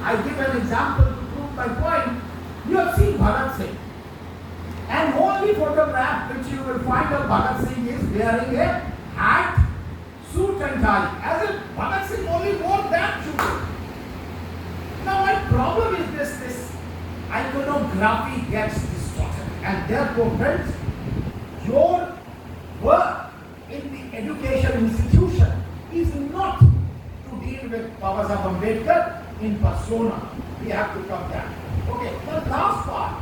I give an example to prove my point. You have seen Bhagat Singh. And only photograph which you will find of Bhagat Singh is wearing a hat, suit and tie. As if Bhagat Singh only wore that shoe. Now my problem is this iconography gets distorted. And therefore friends, your work in the education institution is not to deal with Babasaheb Ambedkar in persona. We have to come back. Okay, the last part.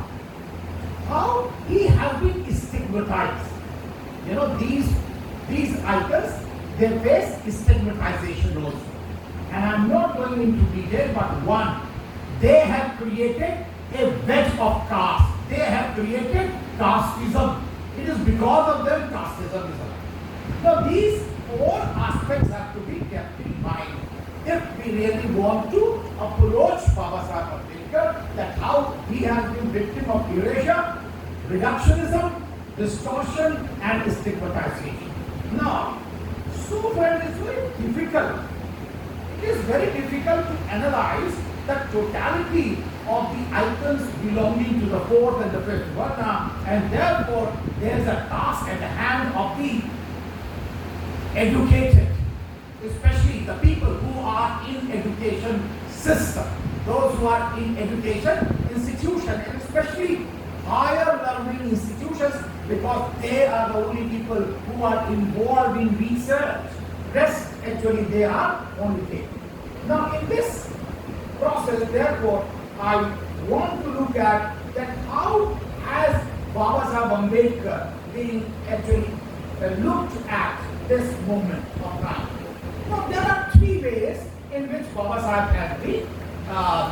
How he has been stigmatized. You know, these icons, they face stigmatization also. And I'm not going into detail, but one, they have created a wedge of caste. They have created casteism. It is because of them casteism is alive. Now these four aspects have to be kept in mind if we really want to approach Babasaheb Ambedkar, that how he has been victim of erasure, reductionism, distortion and stigmatization. Now, so friends, it's very difficult. It is very difficult to analyze the totality of the icons belonging to the fourth and the fifth varna, and therefore there is a task at the hand of the educated, especially the people who are in education system, those who are in education institution, and especially higher learning institutions, because they are the only people who are involved in research. Rest actually they are only taken. Now in this process, therefore, I want to look at that how has Babasaheb Ambedkar been actually looked at this moment of time. Now there are three ways in which Babasaheb has been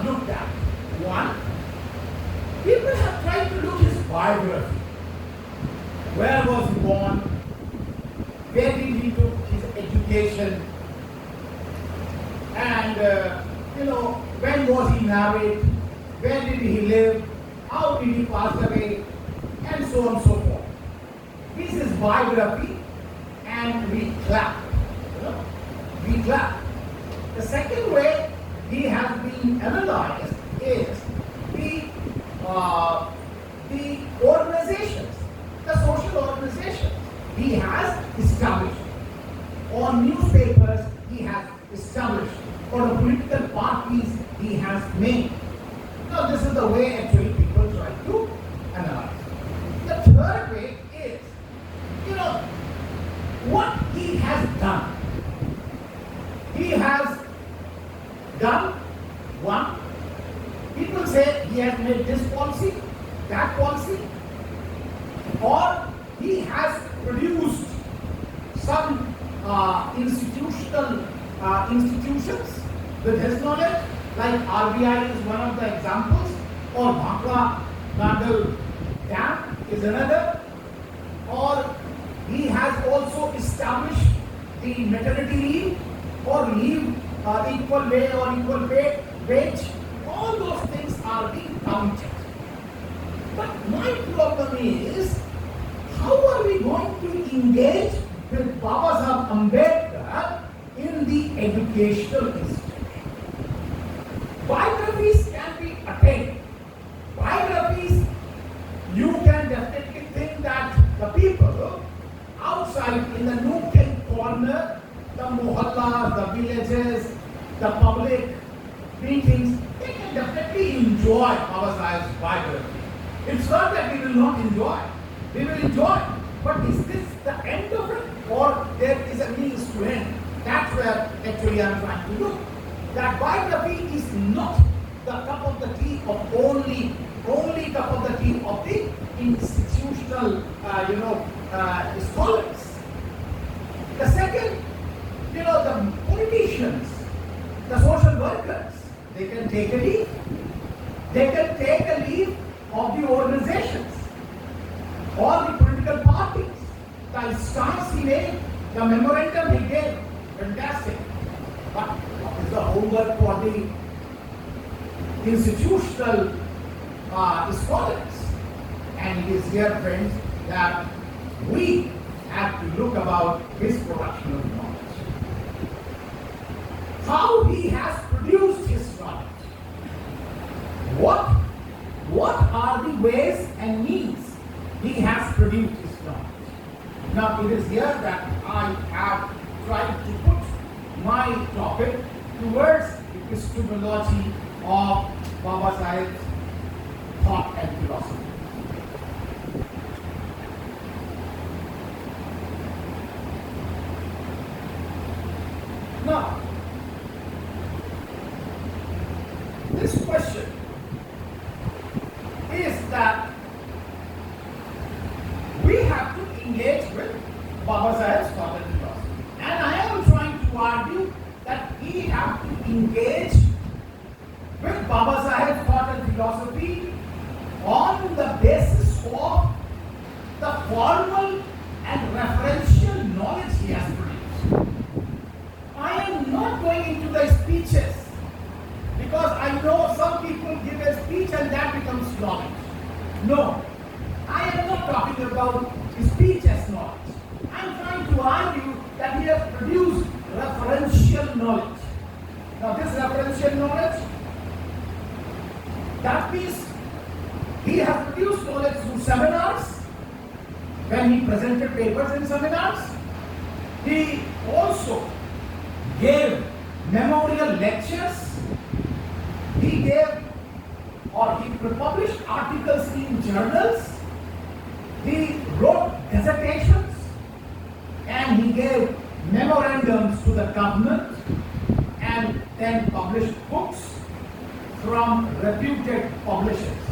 looked at. One, people have tried to look his biography. Where was he born? Where did he took his education? And when was he married? Where did he live? How did he pass away? And so on and so forth. This is biography, and we clap. We clap. The second way he has been analyzed is the organizations, the social organizations he has established. On newspapers he has established, or the political parties he has made. Now this is the way actually people try to analyze. The third way is, what he has done. He has done one. People say he has made this policy, that policy, or he has produced some institutions with his knowledge, like RBI is one of the examples, or Bhakra Nandal Dam is another, or he has also established the maternity leave or leave equal pay or equal wage. All those things are being counted. But my problem is, how are we going to engage with Babasaheb Ambedkar in the educational institution? Biographies can be attained. Biographies, you can definitely think that the people outside in the nook and corner, the mohallas, the villages, the public meetings, they can definitely enjoy Babasaheb's biography. It's not that we will not enjoy. We will enjoy. But is this the end of it? Or there is a means to end? That's where actually I'm trying to look. That biography is not the cup of the tea of only cup of the tea of the institutional, scholars. The second, the politicians, the social workers, they can take a leave. They can take a leave of the organizations or the political parties. The stance he made, the memorandum he gave, fantastic. But what is the homework for the institutional scholars? And it is here, friends, that we have to look about his production of knowledge. How he has produced his knowledge. ways and means he has produced his knowledge. Now it is here that I have tried to put my topic towards epistemology of Babasaheb's thought and philosophy. Now, this question is that we have to engage with Babasaheb's thought and philosophy. And I am trying to argue that we have to engage with Babasaheb's thought and philosophy on the basis of the formal and referential knowledge he has produced. I am not going into the speeches because I know some people give a speech and that becomes knowledge. No, I am not talking about speech as knowledge. I am trying to argue that he has produced referential knowledge. Now this referential knowledge, that means he has produced knowledge through seminars, when he presented papers in seminars. He also gave memorial lectures. He gave or he published articles in journals. He wrote dissertations and he gave memorandums to the government and then published books from reputed publishers.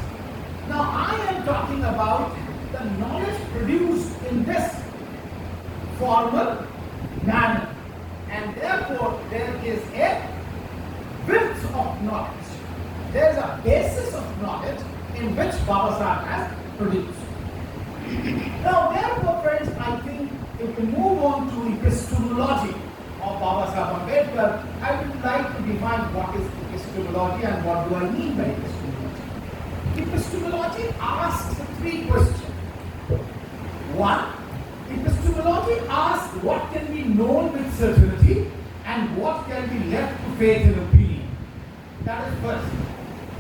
Now I am talking about the knowledge produced in this formal manner, and therefore there is a width of knowledge. There is a basis of knowledge in which Babasaheb has produced. Now therefore friends, I think if we move on to epistemology of Babasaheb Ambedkar, I would like to define what is epistemology and what do I mean by epistemology. Epistemology asks three questions. One, epistemology asks what can be known with certainty and what can be left to faith and opinion. That is first.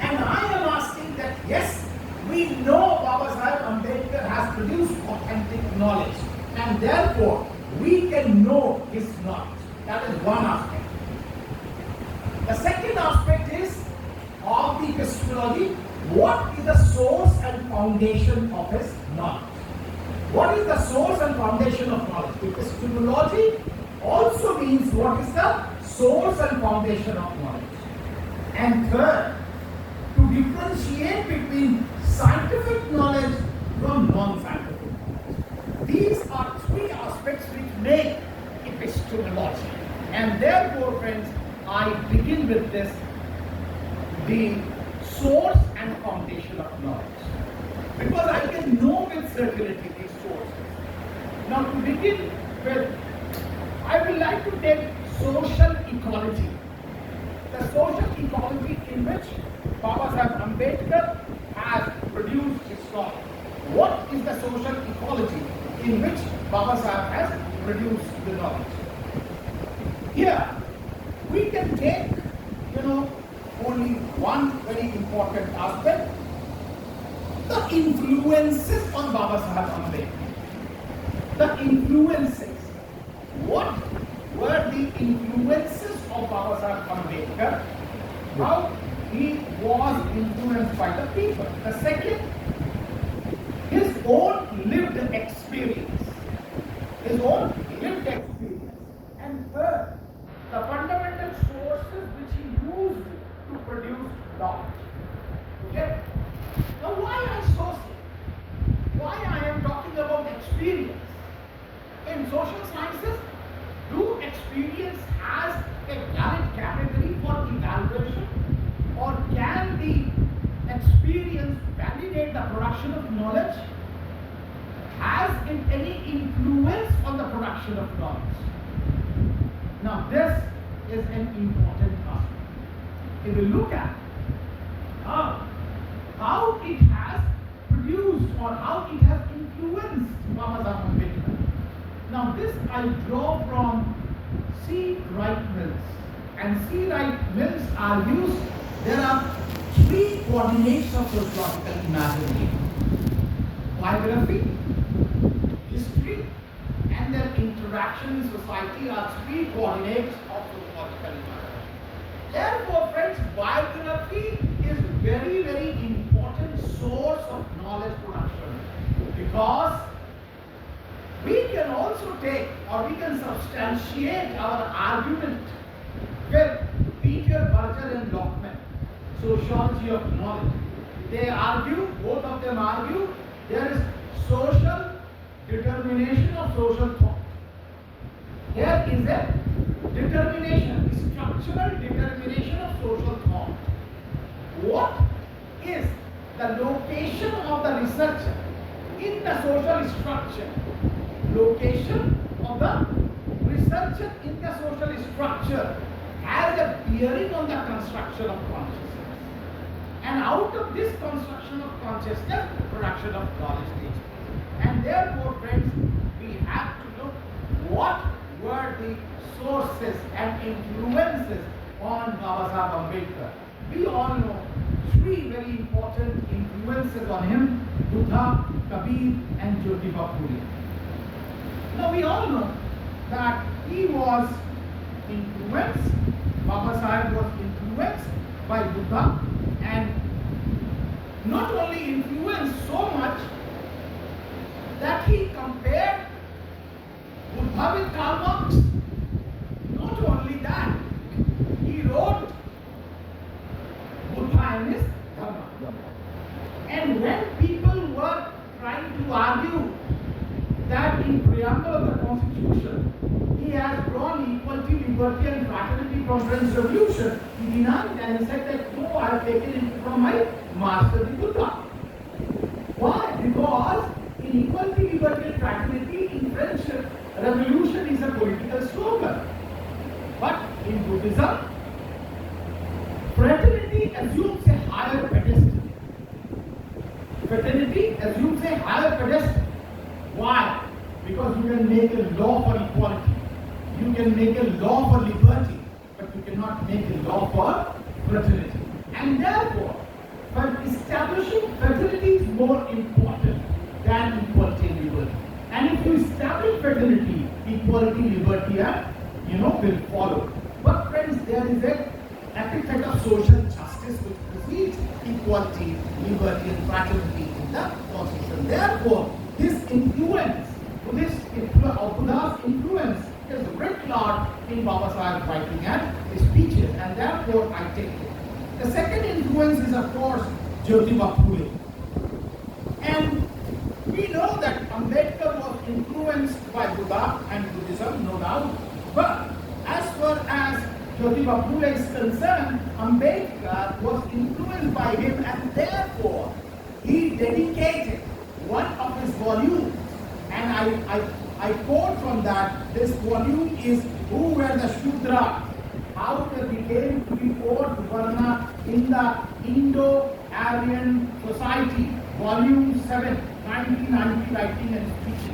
And I am asking that yes, we know Babasaheb Ambedkar has produced authentic knowledge and therefore we can know his knowledge. That is one aspect. The second aspect is of the epistemology, what is the source and foundation of his knowledge? What is the source and foundation of knowledge? Epistemology also means what is the source and foundation of knowledge. And third, to differentiate between scientific knowledge from non-scientific knowledge. These are three aspects which make epistemology. And therefore, friends, I begin with this, the source and foundation of knowledge. Because I can know with certainty these sources. Now to begin with, I would like to take social ecology. The social ecology in which Babasaheb Ambedkar has produced his knowledge. What is the social ecology in which Babasaheb has produced the knowledge? Here, we can take, only one very important aspect, the influences on Babasaheb Ambedkar. The influences. What were the influences of Babasaheb Ambedkar? How he was influenced by the people. The second, his own lived experience. His own lived experience. And third, the fundamental sources which he used to produce knowledge. Okay? Now why I so say? Why I am talking about experience? In social sciences, do experience has a valid category for evaluation, or can the experience validate the production of knowledge? Has it any influence on the production of knowledge? Now this is an important aspect. If we look at how it has produced or how it has influenced Babasaheb Ambedkar. Now this I draw from C. Wright mills, and C. Wright mills are used. There are three coordinates of sociological imaginary: biography, history, and their interaction in society are three coordinates of sociological imaginary. Therefore, friends, biography is very, very important source of knowledge production, because we can also take, or we can substantiate our argument with Peter Berger and Lockman, sociology of knowledge. They argue, both of them argue, there is social determination of social thought. There is a determination, structural determination of social thought. What is the location of the researcher in the social structure? Location of the researcher in the social structure has a bearing on the construction of consciousness. And out of this construction of consciousness, production of knowledge takes place. And therefore, friends, we have to look what were the sources and influences on Babasaheb Ambedkar. We all know three very important influences on him: Buddha, Kabir, and Jyotiba Phule. Now we all know that he was influenced, Babasaheb was influenced by Buddha, and not only influenced so much that he compared Buddha with Karl Marx. Not only that, he wrote Buddha and his Dharma. And when people were trying to argue that in preamble of the Constitution he has drawn equality, liberty and fraternity from French Revolution, he denied and he said that no, I have taken it from my master the Buddha. Why? Because in equality, liberty and fraternity in French Revolution is a political slogan. But in Buddhism, fraternity assumes a higher pedestal. Fraternity assumes a higher pedestal. Why? Because you can make a law for equality, you can make a law for liberty, but you cannot make a law for fraternity. And therefore, but establishing fraternity is more important than equality and liberty. And if you establish fraternity, equality, liberty, and will follow. But friends, there is a epithet of social justice which precedes equality, liberty, and fraternity in the Constitution. Therefore, this influence, Buddha's influence is writ large in Babasaheb's writing and his speeches, and therefore I take it. The second influence is, of course, Jyotiba Phule. And we know that Ambedkar was influenced by Buddha and Buddhism, no doubt. But as far as Jyotiba Phule is concerned, Ambedkar was influenced by him, and therefore he dedicated one of his volumes, and I quote from that. This volume is "Who Were the Shudra? How They Became to Be Fourth Varna in the Indo-Aryan Society," Volume 7, 1990, Writing and Speech.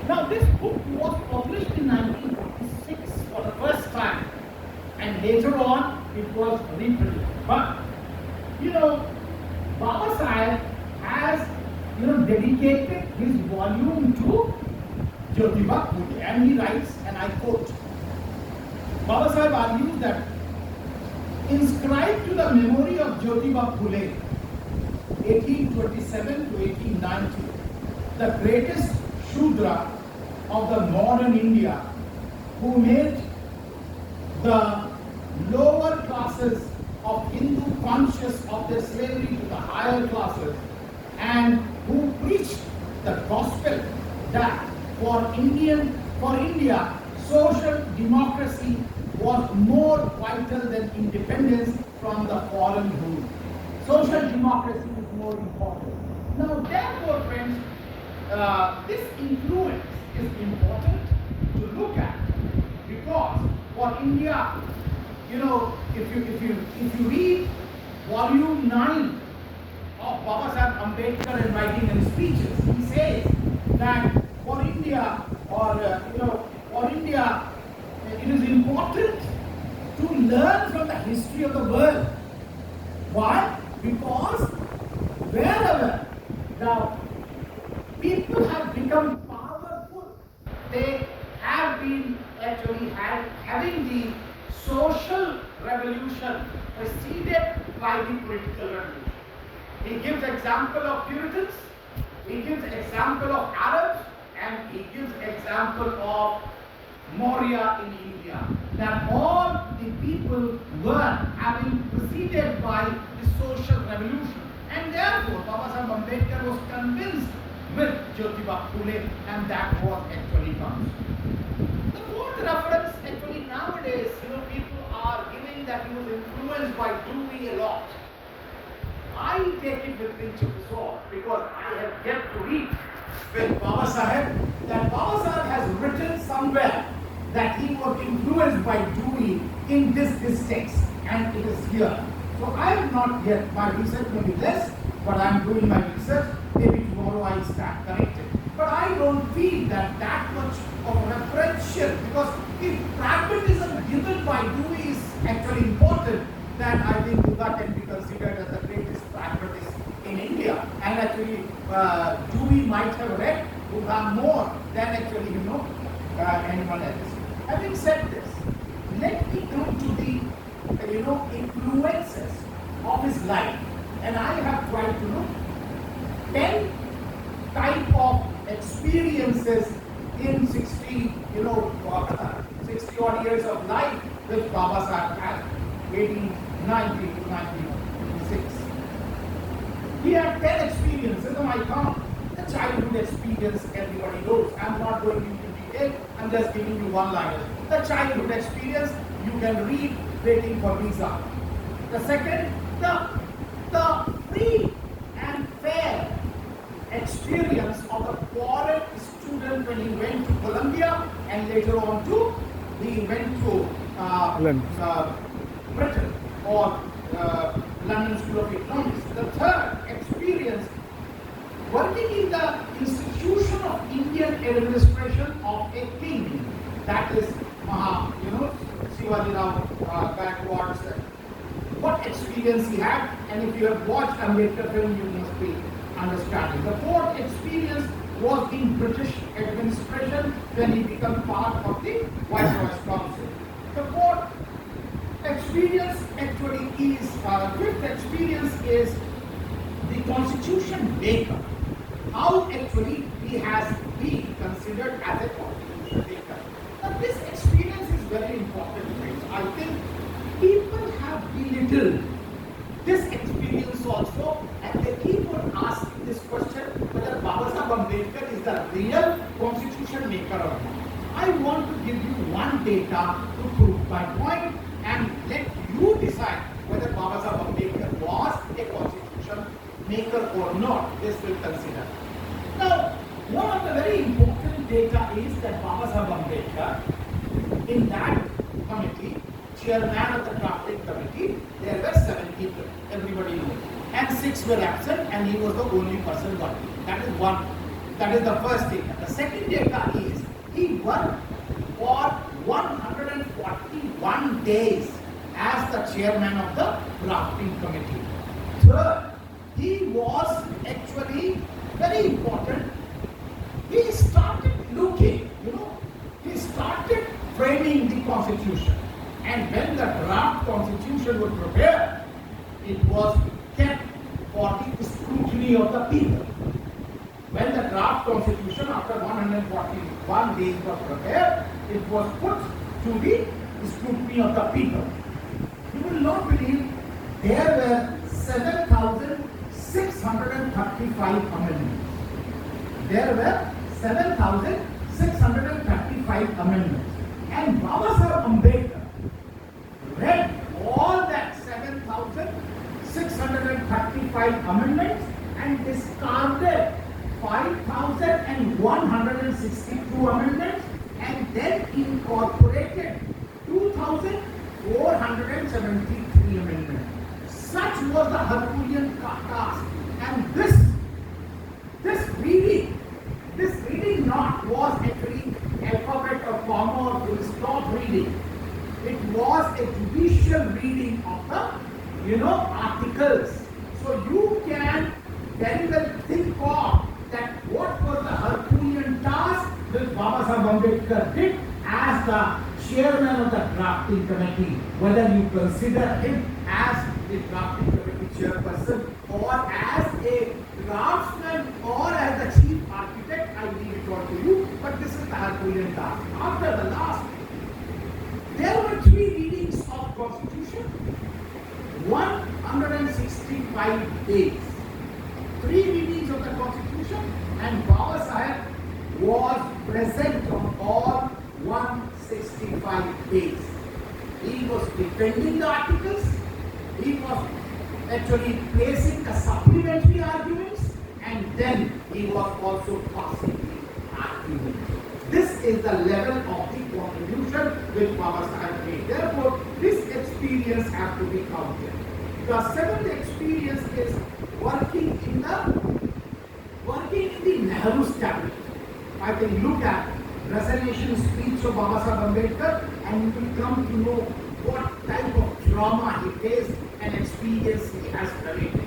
Now this book was published in 1946 for the first time, and later on it was reproduced. But Babasaheb has dedicated his volume to Jyotiba Phule, and he writes, and I quote, Babasaheb argues that inscribed to the memory of Jyotiba Phule, 1827 to 1890, the greatest Shudra of the modern India, who made the lower classes of Hindu conscious of their slavery to the higher classes, and who preached the gospel that for India, social democracy was more vital than independence from the foreign rule. Social democracy is more important. Now, therefore, friends, this influence is important to look at, because for India, if you read volume 9 of Babasaheb Ambedkar and Writing and Speeches, he says that for India, it is important to learn from the history of the world. Why? Because wherever the people have become powerful, they have been actually having the social revolution preceded by the political revolution. He gives example of Puritans, he gives example of Arabs, and he gives example of Maurya in India. That all the people were having preceded by the social revolution. And therefore, Babasaheb Ambedkar was convinced with Jyotiba Phule, and that was actually comes. The fourth reference actually nowadays, people are giving that he was influenced by Dewey a lot. I take it with pinch of salt because I have yet to read with Babasaheb that Babasaheb has written somewhere that he was influenced by Dewey in this text, and it is here. So I have not yet, my research may be less, but I am doing my research. Maybe tomorrow I stand corrected. But I don't feel that much of referential, because if pragmatism given by Dewey is actually important, then I think Buddha can be considered as the greatest pragmatist in India. And actually, Dewey might have read Buddha more than actually, anyone else. Having said this, let me come to the, influences of his life. And I have tried to look 10 type of experiences in 60 odd years of life with Babasaheb had 1890 to 1906. He had 10 experiences, and I count the childhood experience everybody knows. I'm not going into detail, I'm just giving you one line. The childhood experience you can read waiting for visa. The second, the free and fair experience of the foreign student when he went to Columbia, and later on he went to Britain or London School of Economics. The third experience, working in the institution of Indian administration of a king, that is Shivaji Rao backwards. What experience he had, and if you have watched Ambedkar film, you must be understanding. The fourth experience was in British administration when he became part of the Viceroy's Council. The fourth experience actually is, fifth experience is the constitution maker. How actually he has been considered as a constitution maker. Now this experience is very important, friends. I think people have belittled this experience also, and they keep on asking this question whether Babasaheb Ambedkar is the real constitution maker or not. I want to give you one data to prove my point, and let you decide whether Babasaheb Ambedkar was a constitution maker or not. This will consider. Now, one of the very important data is that Babasaheb Ambedkar, in that committee, chairman of the drafting committee, there were 7 people, everybody knows, and 6 were absent, and he was the only person working. That is one. That is the first data. The second data is he worked for 141 days as the chairman of the drafting committee. Third, he was actually very important. He started looking, he started framing the constitution. And when the draft constitution was prepared, it was kept for the scrutiny of the people. When the draft constitution, after 141 days was prepared, it was put to the scrutiny of the people. You will not believe there were 7,635 amendments. There were 7,635 amendments. And Babasaheb Ambedkar read all that 7,635 amendments and discarded 5,162 amendments, and then incorporated 2,473 amendments. Such was the Herculean task. And this reading not was actually alphabet or comma or full stop reading. It was a judicial reading of the articles. So you can very well think of that what was the Herculean task which Babasaheb Ambedkar did as the chairman of the drafting committee, whether you consider him as the drafting committee chairperson or as a draftsman or as the chief architect, I leave it all to you, but this is the Herculean task. After the last, there were 3 readings of Constitution, 165 days. 3 readings of the Constitution, and Babasaheb was present on all 165 days. He was defending the articles, he was actually placing the supplementary arguments, and then he was also passing the argument. This is the level of the contribution which Babasaheb made. Therefore, this experience has to be counted. The 7th experience is working in the Nehru's cabinet. I can look at resignation speech of Babasaheb Ambedkar and you will come to know what type of trauma he faced and experience he has narrated.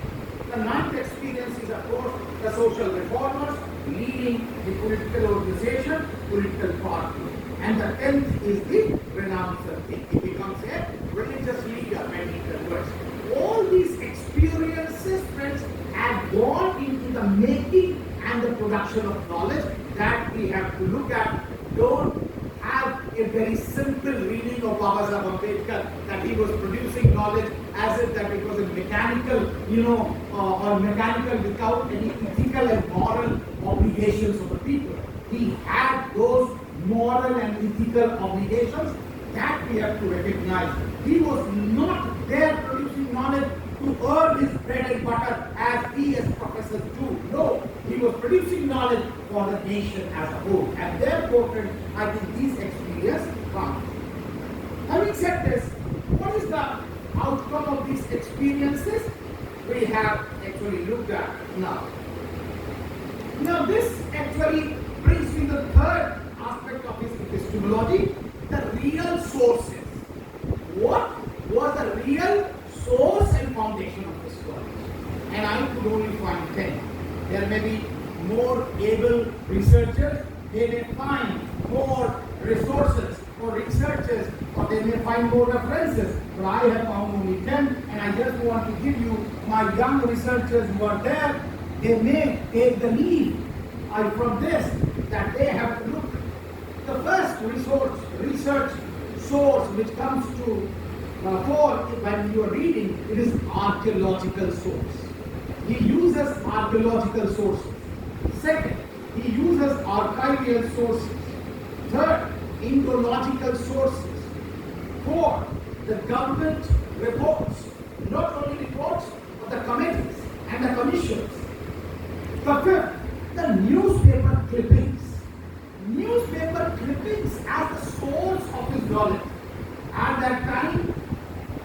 The 9th experience is, of course, the social reformers leading the political organization, political party. And the 10th is the renouncer. He becomes a religious leader when he converts. All these experiences, friends, have gone into the making and the production of knowledge that we have to look at. Don't have a very simple reading of Babasaheb Ambedkar that he was producing knowledge as if that it was a mechanical, or mechanical without any ethical and moral obligations of the people. He had those moral and ethical obligations that we have to recognize. He was not there producing knowledge to earn his bread and butter as we as professors do. No, he was producing knowledge for the nation as a whole. And therefore, I think these experiences count. Having said this, what is the outcome of these experiences? We have actually looked at now. Now this actually brings me the 3rd aspect of his epistemology, the real sources. What was the real source and foundation of this knowledge? And I could only find 10. There may be more able researchers, they may find more resources for researchers, or they may find more references, but I have found only 10, and I just want to give you my young researchers who are there. They may take the lead from this, that they have to look. The first research source which comes to fore when you are reading, it is archaeological source. He uses archaeological sources. Second, he uses archival sources. Third, Indological sources. Fourth, the government reports. Not only reports, but the committees and the commissions. The fifth, the newspaper clippings. Newspaper clippings as the source of his knowledge. At that time,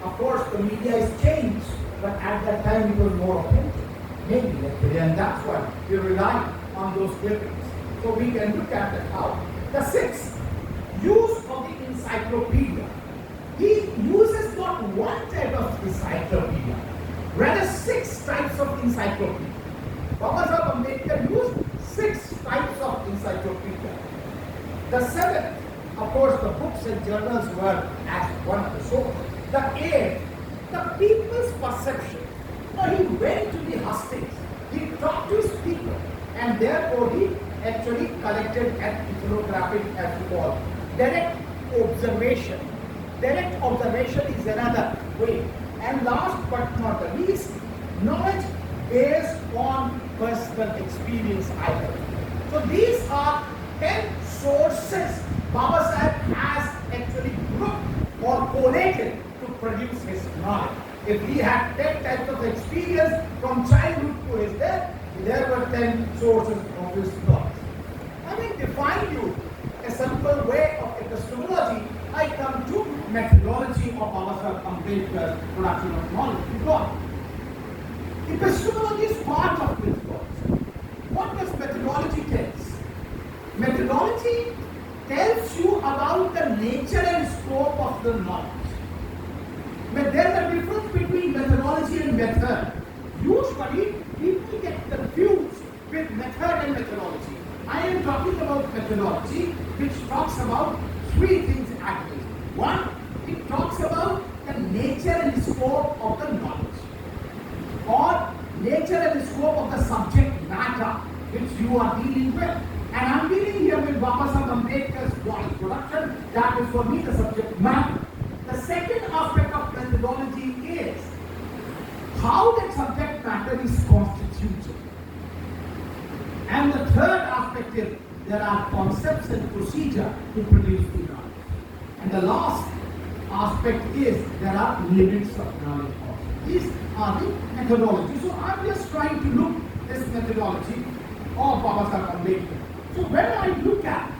of course, the media has changed, but at that time it was more authentic. Maybe actually, and that's why we rely on those clippings. So we can look at that how. The 6th, use of the encyclopedia. He uses not one type of encyclopedia, rather 6 types of encyclopedia. Babasaheb Ambedkar used 6 types of encyclopedia. The 7th, of course, the books and journals were as one of the sources. The 8th, the people's perception. Now he went to the hustings, he talked to his people, and therefore he actually collected an ethnographic, as we call, direct observation. Direct observation is another way. And last but not the least, knowledge based on personal experience either. So these are 10 sources Babasaheb has actually grouped or collated to produce his knowledge. If he had 10 types of experience from childhood to his death, there were 10 sources of his knowledge. Having defined you a simple way of epistemology, I come to methodology of Babasaheb Ambedkar's production of knowledge. Because epistemology is part of principles. What does methodology tell us? Methodology tells you about the nature and scope of the knowledge. But there's a difference between methodology method. Usually, people get confused with method and methodology. I am talking about methodology, which talks about three things actually. One, it talks about the nature and scope of the knowledge, or nature and scope of the subject matter which you are dealing with. And I am dealing here with Babasaheb Ambedkar's knowledge production. That is for me the subject matter. The second aspect of methodology is how that subject matter is constituted. And the third aspect is there are concepts and procedure to produce the knowledge. And the last aspect is there are limits of knowledge also. These are the methodology. So I am just trying to look this methodology of Babasaheb Ambedkar. So when I look at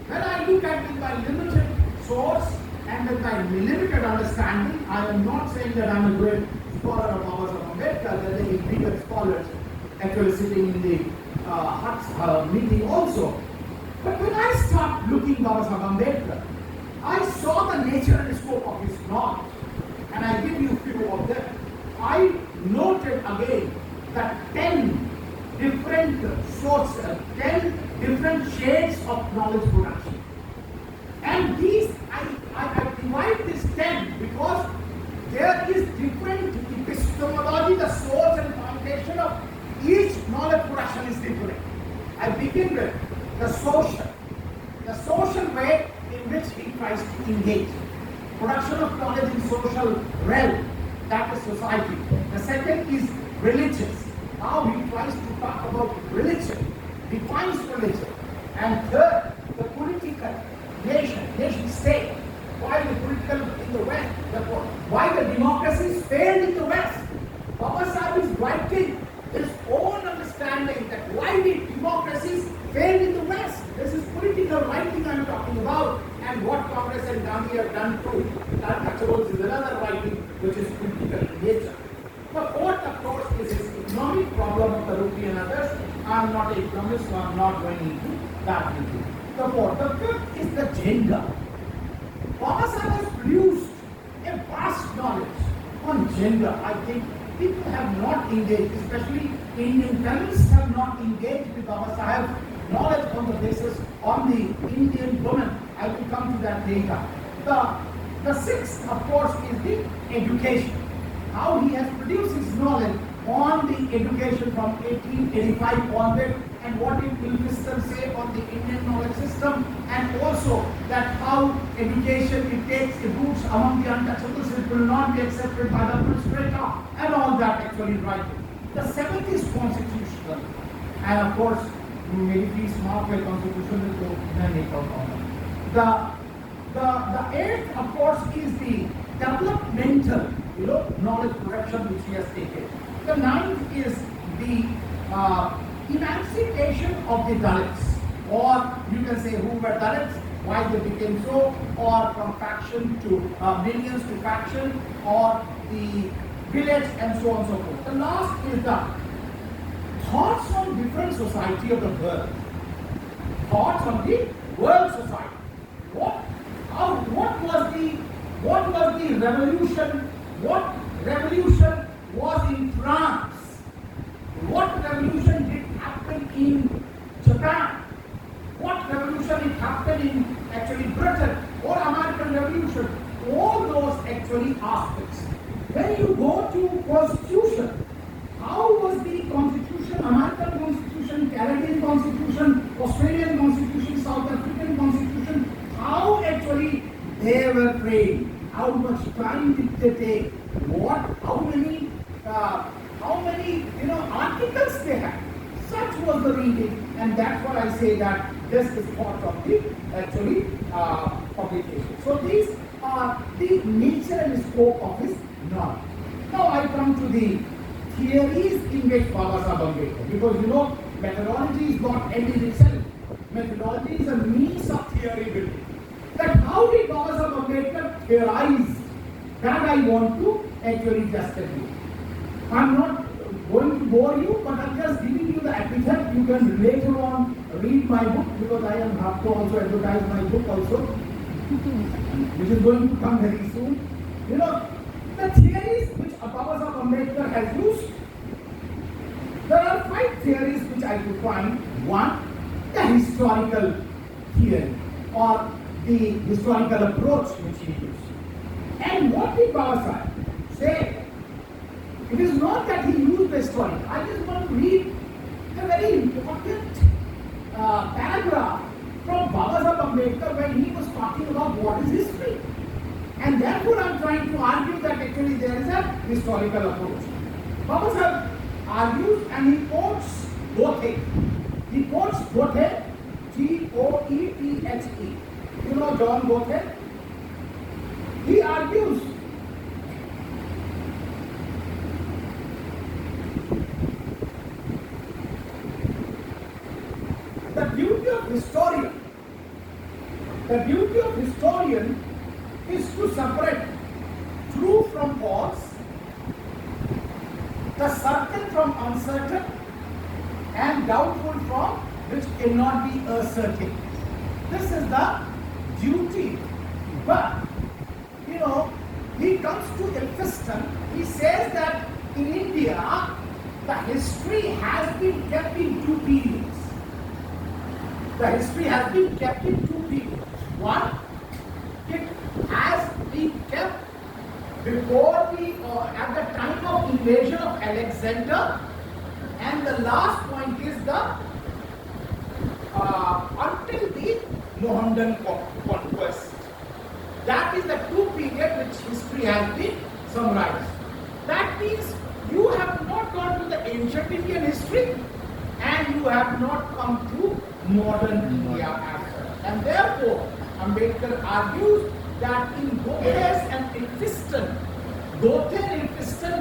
with my limited source and with my limited understanding, I am not saying that I am a great scholar of Babasaheb Ambedkar. There are bigger scholars actually sitting in the meeting also. But when I start looking Babasaheb Ambedkar, I saw the nature and scope of his knowledge, and I give you a few of them. I noted again that 10 different sources, 10 different shades of knowledge production. And these, I divide this 10 because there is different epistemology, the source and foundation of each knowledge production is different. I begin with the social way in which he tries to engage. Production of knowledge in social realm, that is society. The second is religious, how he tries to talk about religion, defines religion. And third, the political nation state. Why the political in the West, why the democracies failed in the West. Babasaheb is writing his own understanding that why did democracies fail in the West. This is political writing I am talking about, and what Congress and Gandhi have done too. Untouchables is another writing which is political in nature. The fourth, of course, is his economic problem of the rupee and others. I am not an economist, so I am not going into that detail. The fourth. The fifth is the gender. Babasaheb has produced a vast knowledge on gender. I think people have not engaged, especially Indian feminists have not engaged with Babasaheb's knowledge on the basis on the Indian woman. I will come to that later. The sixth, of course, is the education. How he has produced his knowledge on the education from 1885 onward, and what it will say on the Indian knowledge system, and also that how education it takes its roots among the untouchables, it will not be accepted by the administrator, and all that actually writing. The seventh is constitutional, and of course, maybe please mark a constitution will go. The eighth, of course, is the developmental, knowledge production which he has taken. The ninth is the emancipation of the Dalits, or you can say who were Dalits, why they became so, or from faction to millions to faction, or the village, and so on and so forth. The last is the thoughts on different society of the world. Thoughts on the world society. What was the revolution? What revolution was in France? What revolution did happen in Japan? What revolution did happen in actually Britain or American Revolution? All those actually aspects. When you go to Constitution, how was the Constitution, American Constitution, Canadian Constitution, Australian Constitution, South African Constitution, how actually they were framed? How much time did they take? How many articles they had? Such was the reading, and that's what I say that this is part of the actually publication. So these are the nature and scope of his knowledge. Now I come to the theories in which Babasaheb Ambedkar, because methodology is not end in itself. Methodology is a means of theory building. That how did Babasaheb Ambedkar theorize? That I want to actually just tell you. I am not going to bore you, but I am just giving you the epithet. You can later on read my book, because I have to also advertise my book also, which is going to come very soon. The theories which Babasaheb Ambedkar has used? There are 5 theories which I could find. One, the historical theory or the historical approach which he used. And what did Babasaheb say? It is not that he used the historical. I just want to read a very important paragraph from Babasaheb Ambedkar when he was talking about what is history. And therefore I am trying to argue that actually there is a historical approach. Babasaheb argues and he quotes Gothe. He quotes Gothe, G-O-E-T-H-E. You know John Gothe? He argues the duty of historian is to separate true from false, the certain from uncertain, and doubtful from which cannot be ascertained. This is the duty. But, he comes to Epistemology, he says that in India, the history has been kept in 2 periods. The history has been kept in 2 periods. One, it has been kept before at the time of invasion of Alexander, and the last point is until the Mohammedan conquest. That is the 2 period which history has been summarized. That means you have not gone to the ancient Indian history and you have not come to modern India as such. And therefore, Ambedkar argues that in Gothe's and Epistemology,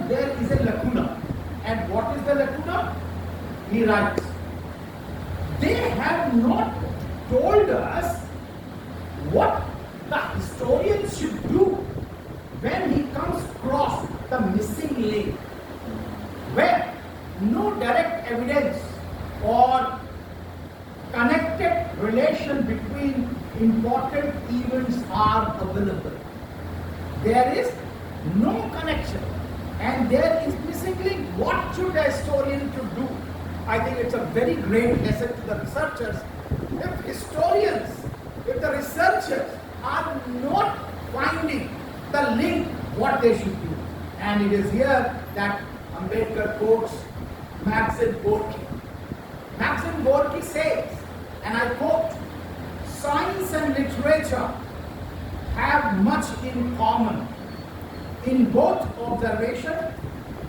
there is a lacuna. And what is the lacuna? He writes, they have not told us what the historian should do when he comes across the missing link, where no direct evidence or connected relation between important events are available. There is no connection and there is missing link. What should a historian should do? I think it's a very great lesson to the researchers. If the researchers are not finding the link, what they should do. And it is here that Ambedkar quotes Maxim Gorky. Maxim Gorky says, and I quote, science and literature have much in common in both observation,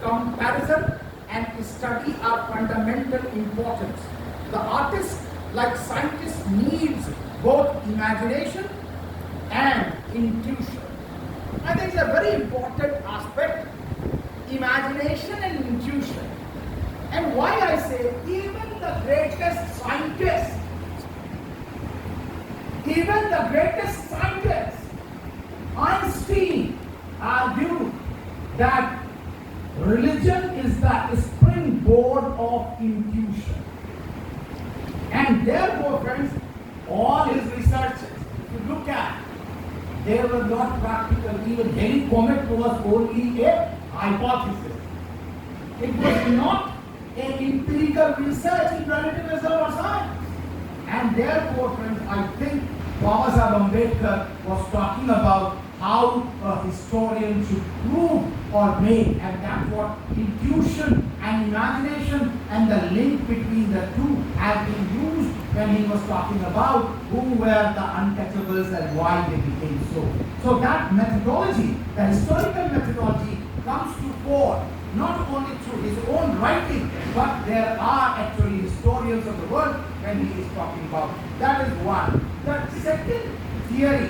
comparison, and study are fundamental importance. The artist, like scientist, needs both imagination and intuition. I think it's a very important aspect, imagination and intuition. And why I say even the greatest scientists, Einstein argued that religion is the springboard of intuition. And therefore, friends, all his researches, if you look at, they were not practical. Even Halley comet was only a hypothesis. It was not an empirical research in relativism or science. And therefore, friends, I think Babasaheb Ambedkar was talking about how a historian should prove or make, and that's what intuition and imagination and the link between the two have been used when he was talking about who were the untouchables and why they became so. So that methodology, the historical methodology, comes to fore not only through his own writing, but there are actually historians of the world when he is talking about. That is one. The second theory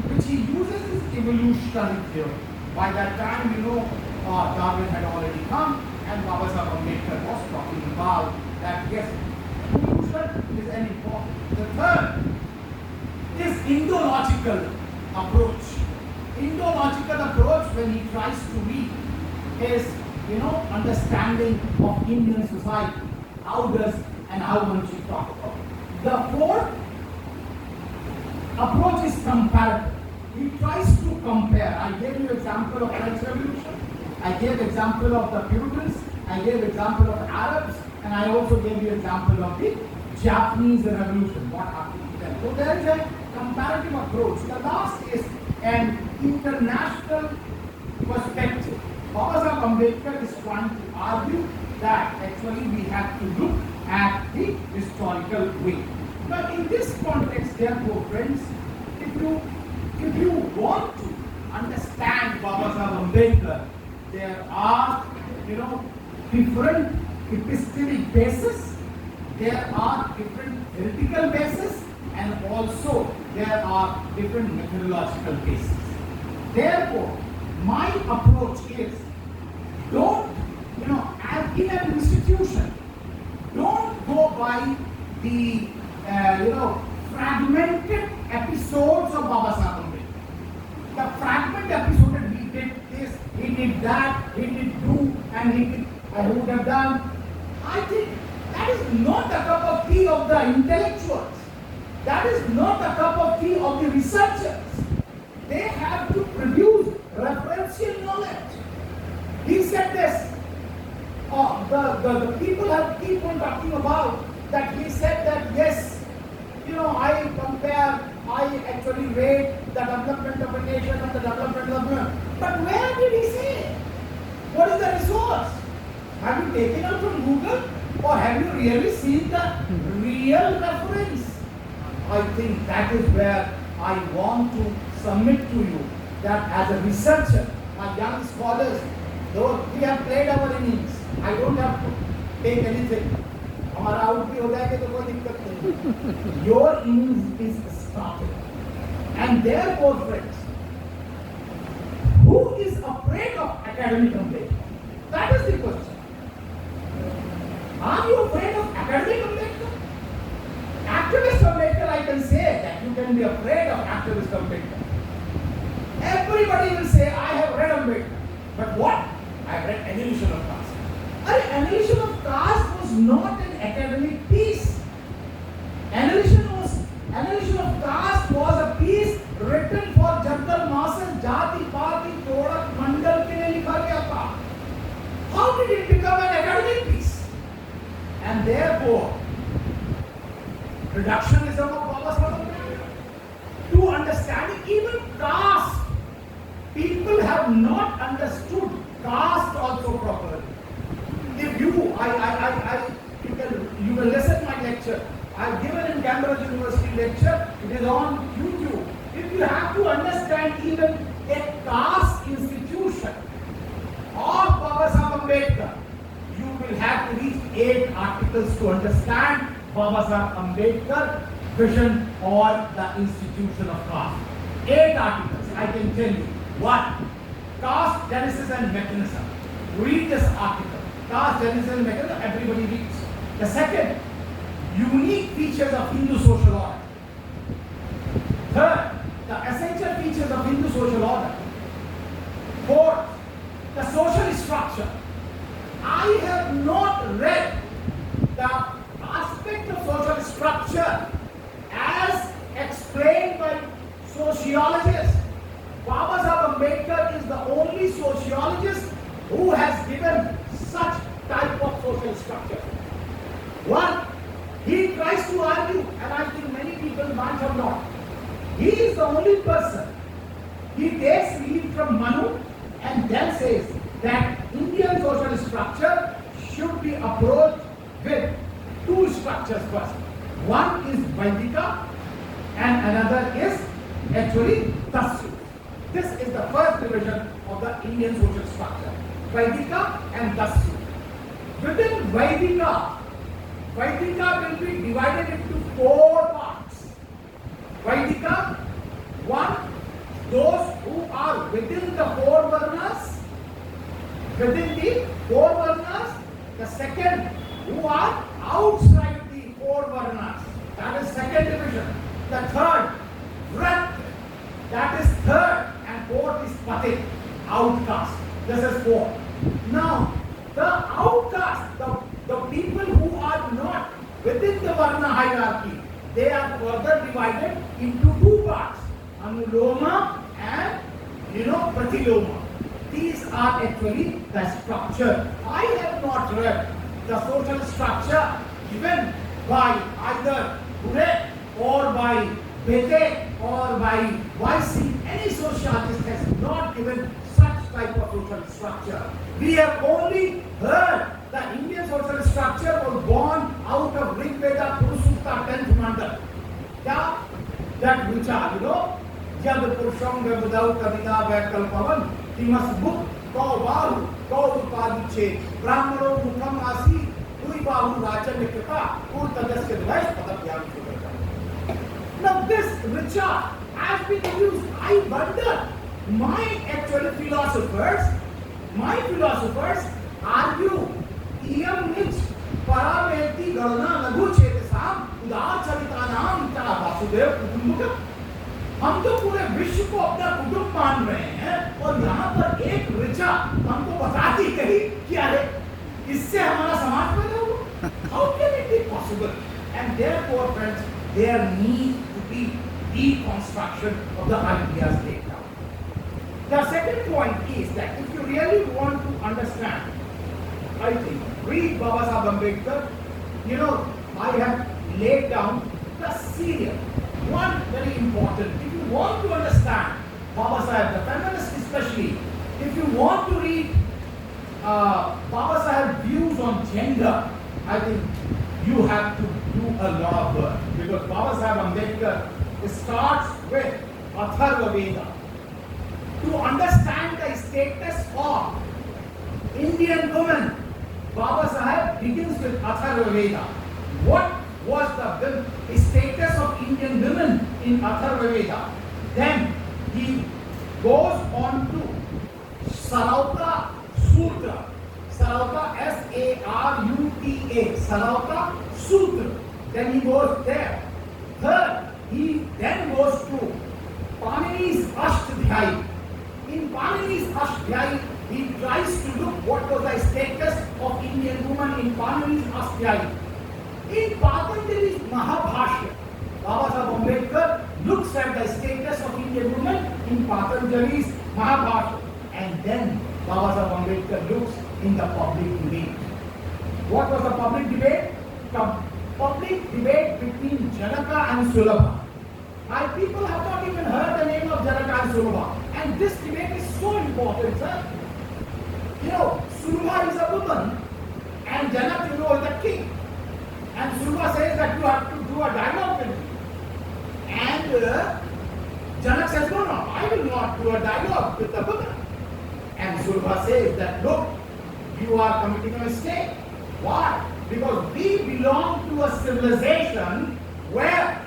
which he uses is evolutionary theory. By that time, Darwin had already come, and Babasaheb Ambedkar was talking about that, yes, evolution is an important. The third is Indo-logical approach. Indo-logical approach, when he tries to read, is understanding of Indian society, how one should talk about it. The fourth approach is comparative. He tries to compare. I gave you an example of French Revolution. I gave example of the Puritans, I gave example of Arabs, and I also gave you example of the Japanese Revolution, what happened to them. So there is a comparative approach. The last is an international perspective. Babasaheb Ambedkar is trying to argue that actually we have to look at the historical way. But in this context, therefore, friends, if you want to understand Babasaheb Ambedkar, there are, different epistemic bases, there are different heretical bases, and also there are different methodological bases. Therefore, my approach is, don't, as in an institution, don't go by the, fragmented episodes of Babasaheb Ambedkar. The fragment episode that he did this, he did that, he did do, and he did, I would have done. I think that is not a cup of tea of the intellectuals. That is not a cup of tea of the researchers. They have to produce referential knowledge. He said this. The people have keep on talking about that. He said that yes, I actually rate the development of a nation and the development of a. But where did he say it? What is the resource? Have you taken it from Google, or have you really seen the real reference? I think that is where I want to submit to you that as a researcher, my young scholars, though we have played our innings, I don't have to take anything. हमारा out भी हो जाएगा तो कोई दिक्कत नहीं. Your innings is started, and therefore, friends, who is afraid of academic Ambedkar? That is the question. Are you afraid of academic Ambedkar? Activist Ambedkar, I can say that you can be afraid of activist Ambedkar. Everybody will say, I have read Ambedkar. But what? I have read Annihilation of Caste. Annihilation of Caste was not an academic piece. Annihilation of Caste was a piece written for general masses, jati, pati, todak, mandal के लिए लिखा गया था. How did it become an academic piece? And therefore, reductionism of Babasaheb, to understanding even caste, people have not understood caste also properly. If you will listen my lecture. I have given in Cambridge University lecture. It is on YouTube. If you have to understand even a caste institution of Babasaheb Ambedkar, you will have to read 8 articles to understand Babasaheb Ambedkar vision or the institution of caste. 8 articles, I can tell you. 1. Caste genesis and mechanism. Read this article. Caste genesis and mechanism, everybody reads. The second, unique features of Hindu social order. Third, the essential features of Hindu social order. Fourth, the social structure. I have not read the aspect of social structure as explained by sociologists. Babasaheb Ambedkar is the only sociologist who has given such type of social structure. One, he tries to argue, and I think many people might have not. He is the only person. He takes lead from Manu and then says that Indian social structure should be approached with 2 structures first. One is Vaidika and another is actually Dasyu. This is the first division of the Indian social structure. Vaidika and Dasyu. Within Vaidika will be divided into 4 parts. Vaidika, 1, those who are within the 4 varnas. Within the 4 varnas. The second, who are outside the 4 varnas. That is second division. The third, Vrat. That is third. And fourth is Patik, outcast. This is 4. Now, the outcast, the people who are not within the Varna hierarchy, they are further divided into 2 parts, Anuloma and Pratiloma. these are actually the structure. I have not read the social structure given by either Vivek or by Bete or by YC. Any sociologist has not given such type of social structure. We have only heard the Indian social structure was born out of Rig Veda, Purusukta, 10th mandal. Yeah? That which are, you know, Jab Purusham Vibudau Kavida Vakalpavan, he must book, Kau Bahu, Kau Upadiche, Brahmano Mukham Asi, Ui Bahu Raja Nikata, Urtadas Kedvaish Padapyan. Now this Richard has been used. I wonder, my philosophers argue, Iyam Nich, Parameti Galana, Lagu Chetasam, Udar Charitanam, Babsaheb, Kutumbuka. हम तो पूरे विश्व को अपना कुटुंब मान रहे हैं और यहाँ पर एक ऋचा हमको बताती कही क्या है, इससे हमारा समाज पैदा होगा. How can it be possible? And therefore, friends, there needs to be deconstruction of the ideas laid down. The second point is that if you really want to understand, I think, read Babasaheb Ambedkar. You know, I have laid down the serial. One very important, if you want to understand Babasaheb, the feminist especially, if you want to read Babasaheb's views on gender, I think you have to do a lot of work, because Babasaheb Ambedkar starts with Atharva Veda. To understand the status of Indian women, Babasaheb begins with Atharva Veda. What was the status of Indian women in Atharva Veda? Then he goes on to Sarauta Sutra. Sarauta, S-A-R-U-T-A, Sarauta Sutra. Then he goes there. Third, he then goes to Panini's Ashtadhyayi. In Panini's Ashtadhyayi, he tries to look what was the status of Indian woman in Panini's Ashtadhyayi. In Patanjali's Mahabhashya, Babasaheb Ambedkar looks at the status of Indian women in Patanjali's Mahabhashya, and then Babasaheb Ambedkar looks in the public debate. What was the public debate? The public debate between Janaka and Sulabha. People have not even heard the name of Janaka and Sulabha, and this debate is so important, sir. You know, Sulabha is a woman, and Janaka, you know, is the king. And Sulabha says that you have to do a dialogue with me. And Janak says, no, I will not do a dialogue with the woman. And Sulabha says that, look, you are committing a mistake. Why? Because we belong to a civilization where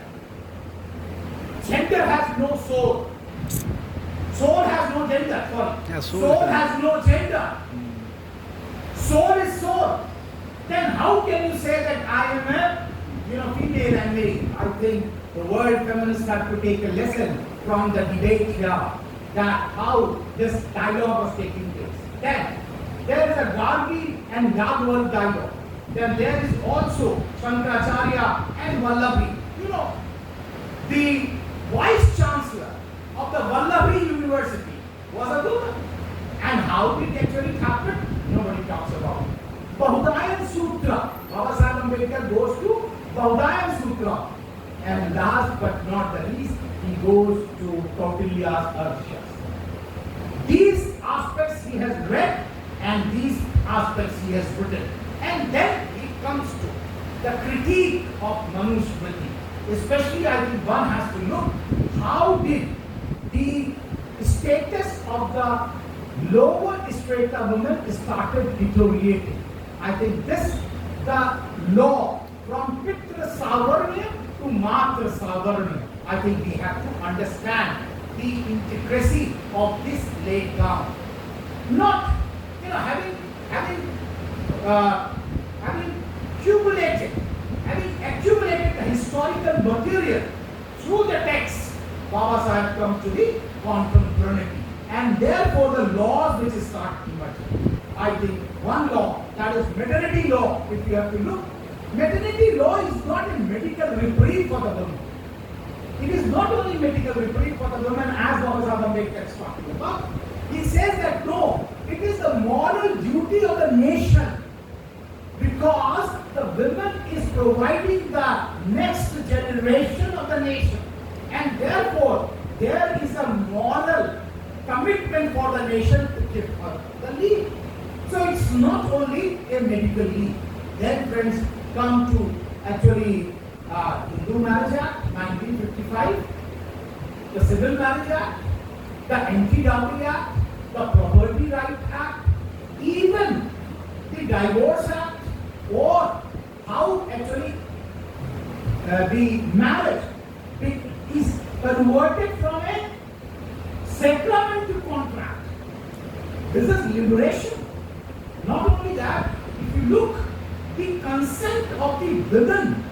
gender has no soul. Soul has no gender, sorry. Yeah, soul has no gender. Soul is soul. Then how can you say that I am a female and male? I think the world feminists have to take a lesson from the debate here, that how this dialogue was taking place. Then there is a Gargi and Yadwal dialogue. Then there is also Shankaracharya and Vallabhi. You know, the vice chancellor of the Vallabhi University was a woman. And how did it actually happen? Nobody talks about it. Bahudayan Sutra. Babasaheb Ambedkar goes to Bahudayan Sutra. And last but not the least, he goes to Kautilya's Arthashastra. These aspects he has read and these aspects he has written. And then he comes to the critique of Manusmriti. Especially, I think one has to look how did the status of the lower strata women started deteriorating. I think this, the law from Pitra Savarnya to Matra Savarnya, I think we have to understand the intricacy of this laid down. Not, having accumulated the historical material through the text, Babasaheb comes to the contemporaneity. And therefore the laws which start emerging. I think one law, that is maternity law, if you have to look, maternity law is not a medical reprieve for the woman. It is not only medical reprieve for the woman as Babasaheb Ambedkar is talking about. He says that no, it is the moral duty of the nation, because the women is providing the next generation of the nation, and therefore there is a moral commitment for the nation to give her the leave. So it's not only a medical leave. Then friends come to actually Hindu Marriage Act 1955, the Civil Marriage Act, the Anti-Dowry Act, the Property Right Act, even the Divorce Act, or how actually the marriage is converted from a sacrament to contract. This is liberation. Not only that, if you look, the consent of the women,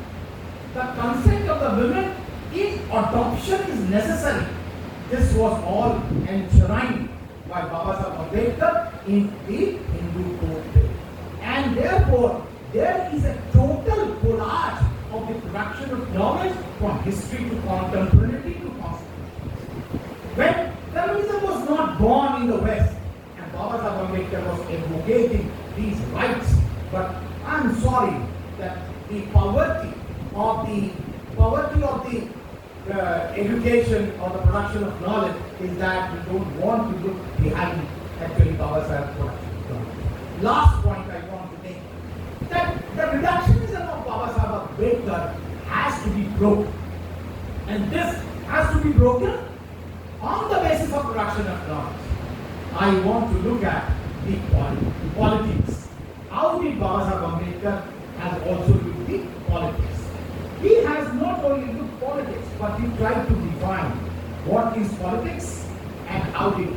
in adoption is necessary. This was all enshrined by Babasaheb Ambedkar in the Hindu Code Bill. And therefore, there is a total collage of the production of knowledge from history to contemporary to constitution. When feminism was not born in the West, and Babasaheb Ambedkar was advocating these rights, but I am sorry that the poverty of the education or the production of knowledge is that we don't want to look behind actually Babasaheb's production of knowledge. Last point I want to make, that the reductionism of Babasaheb Ambedkar has to be broken. And this has to be broken on the basis of production of knowledge. I want to look at the politics. How did Babasaheb Ambedkar has also looked the politics? He has not only looked politics, but he tried to define what is politics and how did.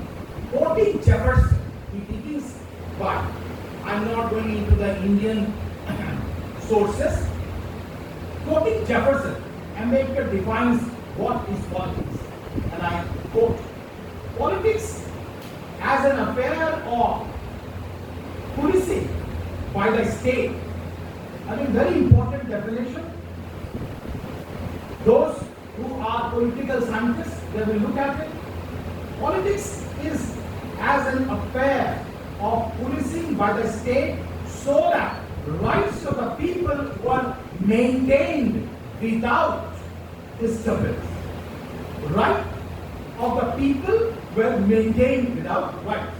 Quoting Jefferson, he begins by, I'm not going into the Indian sources. Quoting Jefferson, Ambedkar defines what is politics. And I quote, politics as an affair of policing by the state. I mean, very important definition. Those who are political scientists, they will look at it. Politics is as an affair of policing by the state so that rights of the people were maintained without disturbance. Right of the people were maintained without rights.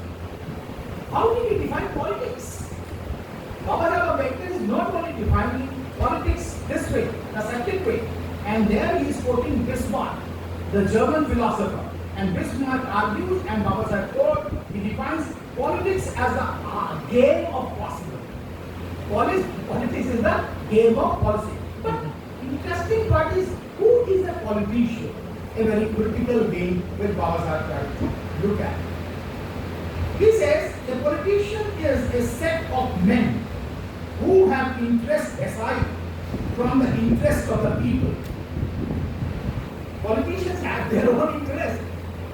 How did he define politics? Babasaheb Ambedkar is not only defining politics this way, the second way, and there he is quoting Bismarck, the German philosopher. And Bismarck argues, and Babasaheb quote, he defines politics as a game of possibility. Politics is the game of policy. But interesting part is, who is a politician? A very critical way with Babasaheb tried to look at. He says a politician is a set of men who have interest aside from the interest of the people. Politicians have their own interest,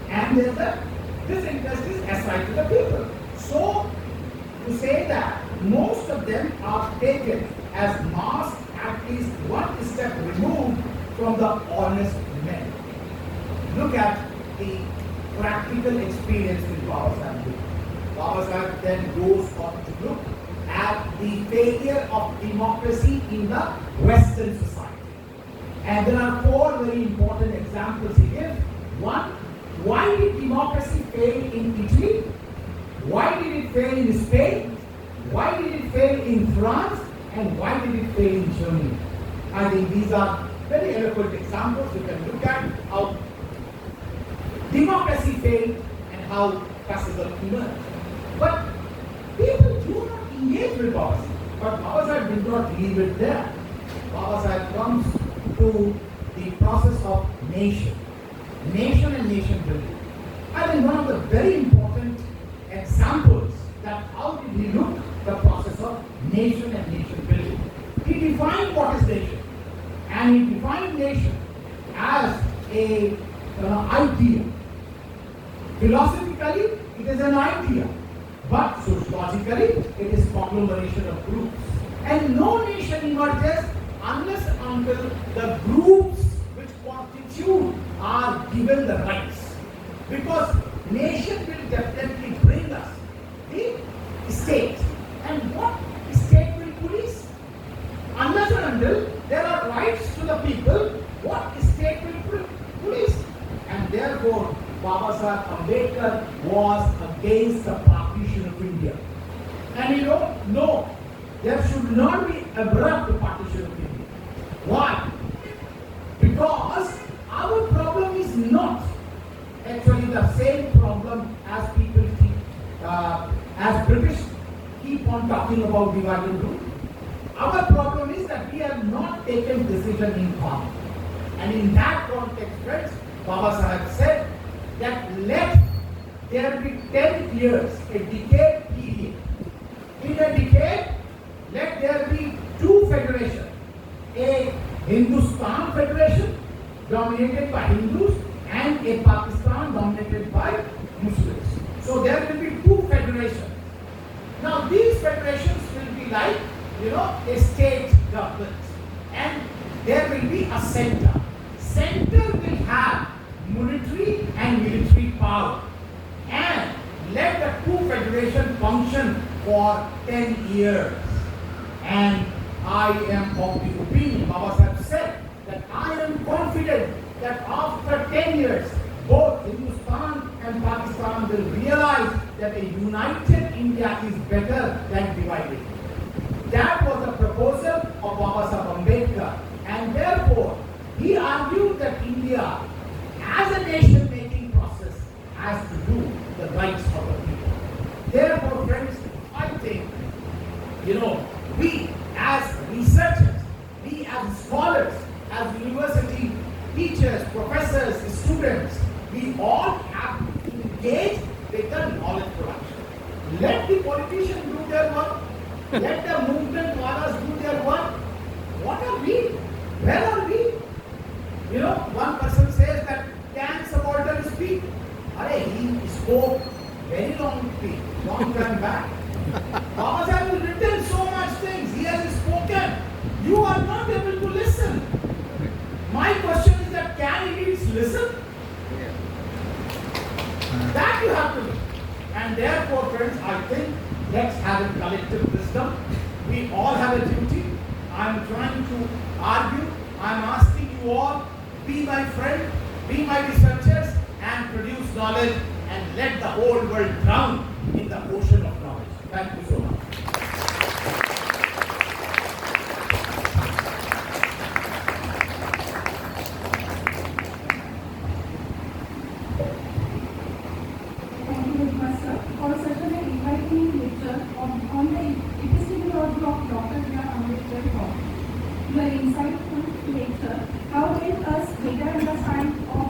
and this interest is aside to the people. So, to say that most of them are taken as mass at least one step removed from the honest men. Look at the practical experience with Babasaheb. Babasaheb then goes on to look at the failure of democracy in the Western society. And there are four very important examples he gives. One, why did democracy fail in Italy? Why did it fail in Spain? Why did it fail in France? And why did it fail in Germany? I think these are very eloquent examples. You can look at how democracy failed and how fascism emerged. But people do not engage with Babasaheb. But Babasaheb did not leave it there. Babasaheb comes to the process of nation and nation building. I think one of the very important examples that how did he look the process of nation and nation building. He defined what is nation, and he defined nation as a idea. Philosophically, it is an idea, but sociologically, it is conglomeration of groups. And no nation emerges unless until the groups which constitute are given the rights. Because nation will definitely bring us the state. And what state will police? Unless and until there are rights to the people, what state will police? And therefore, Babasaheb Ambedkar was against the partition of India. And no, there should not be abrupt partition of India. Why? Because our problem is not actually the same problem as people keep, as British keep on talking about divide and rule. Our problem is that we have not taken decision in common. And in that context, friends, Babasaheb said that let there be 10 years, a decade period. In a decade, let there be two federations. A Hindustan federation dominated by Hindus and a Pakistan dominated by Muslims. So there will be two federations. Now these federations will be like, a state government. And there will be a center. Center will have monetary and military power. And let the two federations function for 10 years. And I am of the opinion, Babasaheb said, that I am confident that after 10 years, both Hindustan and Pakistan will realize that a united India is better than divided. That was the proposal of Babasaheb Ambedkar. And therefore, he argued that India, as a nation-making process, has to do the rights of the people. Therefore, friends, I think, we as researchers, we as scholars, as university teachers, professors, students, we all have to engage with the knowledge production. Let the politicians do their work. Let the movement fathers do their work. What are we? Where are we? One person says that can subaltern speak? He spoke very long time back. Babasaheb has written so much things. He has spoken. You are not able to listen. My question is that can elites listen? That you have to do. And therefore, friends, I think let's have a collective wisdom. We all have a duty. I am trying to argue. I am asking you all, be my friend, be my researchers, and produce knowledge, and let the whole world drown in the ocean of knowledge. Thank you so much. Thank you very much, sir, for such an enlightening lecture on the epistemology of Dr. Ambedkar. Your insightful lecture have helped us better understand of